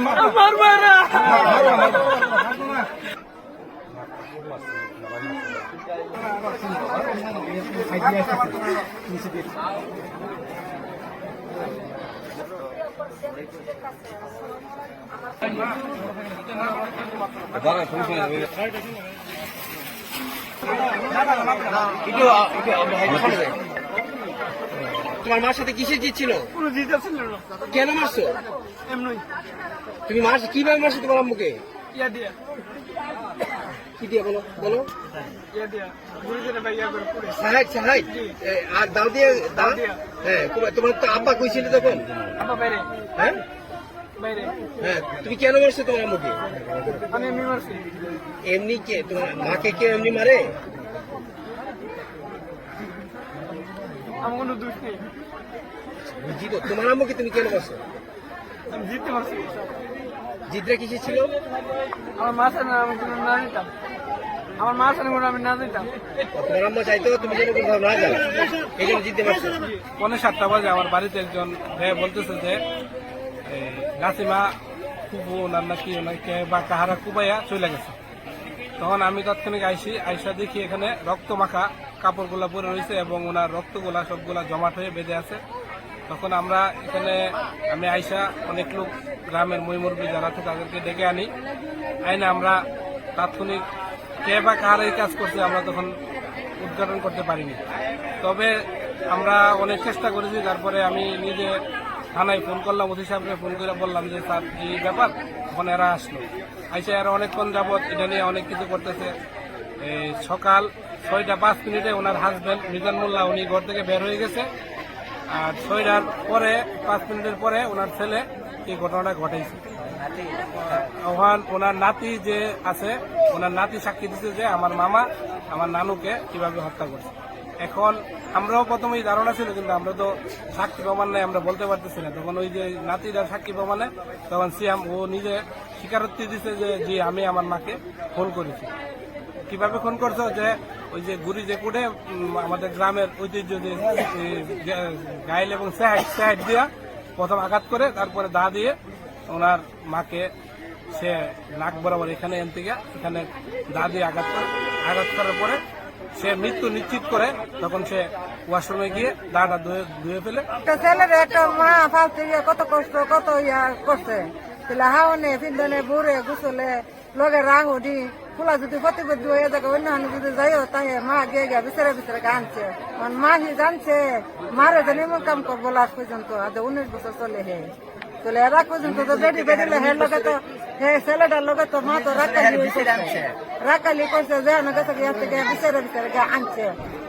মারবে না। তোমার মার সাথে কিসের জিত ছিল? কোনো জিত ছিল না। কেন মারছো? এমনি তুমি মারছো কিভাবে মারছো তোমার আম্মুকে? ইয়া দিয়া কি দিয়ে বলো বলো? ইয়া দিয়া গুলি দিয়ে ভাই ইয়া করে পুরে সাহায্য সাহায্য আর দাও দিয়ে দাও। দিয়া। হ্যাঁ তোমার তো আব্বা কইছিল তখন। আপা বাইরে হ্যাঁ বাইরে হ্যাঁ তুমি কেন মারছো তোমার আম্মুকে? আমি এমনি মারছি। এমনি কে তোমার মাকে কে এমনি মারে? আমার কোনো দোষ নেই। বুঝি তো তোমার আম্মুকে তুমি কেন মারছো? আমি জিততে পারছি। জিদরা কিসে ছিল? আমার মা সাথে আমি কোনো না যেতাম। আমার মা সাথে কোনো আমি না যেতাম। তোমার আম্মা চাইতো তুমি যেন কোথাও না যাও, এই জন্য জিততে পারছো। 7:45 বাজে আমার বাড়িতে একজন বলতেছে যে নাসিমা কুবু ওনার নাকি ওনাকে বা কাহারা কুবাইয়া চলে গেছে। তখন আমি তাৎক্ষণিক আইসা দেখি এখানে রক্ত মাখা কাপড়গুলা পরে রয়েছে এবং ওনার রক্তগুলা সবগুলা জমাট হয়ে বেঁধে আছে। তখন আমরা এখানে আমি আইসা অনেক লোক গ্রামের মুরব্বী যারা আছে তাদেরকে ডেকে আনি আইনে আমরা তাৎক্ষণিক কে বা কাহারা এই কাজ করছে আমরা তখন উদ্ঘাটন করতে পারিনি। তবে আমরা অনেক চেষ্টা করেছি। তারপরে আমি নিজে থানায় ফোন করলাম, ওসি সাহেবকে ফোন করে বললাম যে স্যার এই ব্যাপার। তখন এরা আসলো, আইসা এরা অনেকক্ষণ যাবৎ এটা নিয়ে অনেক কিছু করতেছে। সকাল 6:05 ওনার হাজব্যান্ড মিজান মোল্লা উনি ঘর থেকে বের হয়ে গেছে। আর 6টার পরে 5 মিনিটের পরে ওনার ছেলে এই ঘটনাটা ঘটাইছে। ওনার নাতি যে আছে ওনার নাতি সাক্ষী দিচ্ছে যে আমার মামা আমার নানুকে কিভাবে হত্যা করছে। এখন আমরাও প্রথমেই ধারণা ছিল, কিন্তু আমরা তো সাক্ষী প্রমাণ নাই, আমরা বলতে পারতেছি না। তখন ওই যে নাতিরা সাক্ষী প্রমাণে তখন সিয়াম ও নিজে স্বীকারোক্তি দিচ্ছে যে জি আমি আমার মাকে ফোন করেছি। কিভাবে ফোন করছো? যে ওই যে গুড়ি যে কুটে আমাদের গ্রামের ঐতিহ্য যে গাইল এবং স্যাহাইড দিয়া প্রথম আঘাত করে তারপরে দা দিয়ে ওনার মাকে সে নাক বরাবর এখানে এখানে দা দিয়ে আঘাত করার পরে সে মৃত্যু নিশ্চিত করে তখন সে ওয়াশরুমে গিয়ে দাটা ধুয়ে ফেলে। ছেলের একটা মা ফালতে কত কষ্ট কত ইয়া করছে হাওনে ফিন্দনে বুড়ে গুছলে লগে রাং উঠি ফুলা যদি প্রতিপদ হয়ে থাকে অন্য যদি যাইও তাই মা গিয়ে গিয়ে বিচারে বিচারে আনছে মা হি জানছে মারে জানি এমন কাম করবো লাস্ট পর্যন্ত আজ 19 বছর চলে হে চলে এরা পর্যন্ত তো বেড়ি বেড়িলে হে লগে তো হে ছেলেটার লগে তো মা তো রাকালি করছে যে গেছে গিয়ে থেকে বিচারে বিচারে গিয়ে আনছে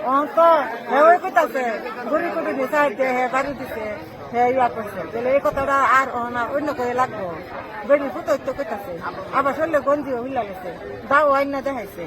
ও তো হে ওই কোথাছে ঘুরি কুটি দিয়ে সাইড দিয়ে হে বাড়ি দিছে হে ইয়া করছে তাহলে এই কথাটা আর অন্য করে লাগবো বেড়ি ফুটো তো কোথাছে আবার শরীরে গঞ্জিও হিলা গেছে দাও আইন না দেখাইছে।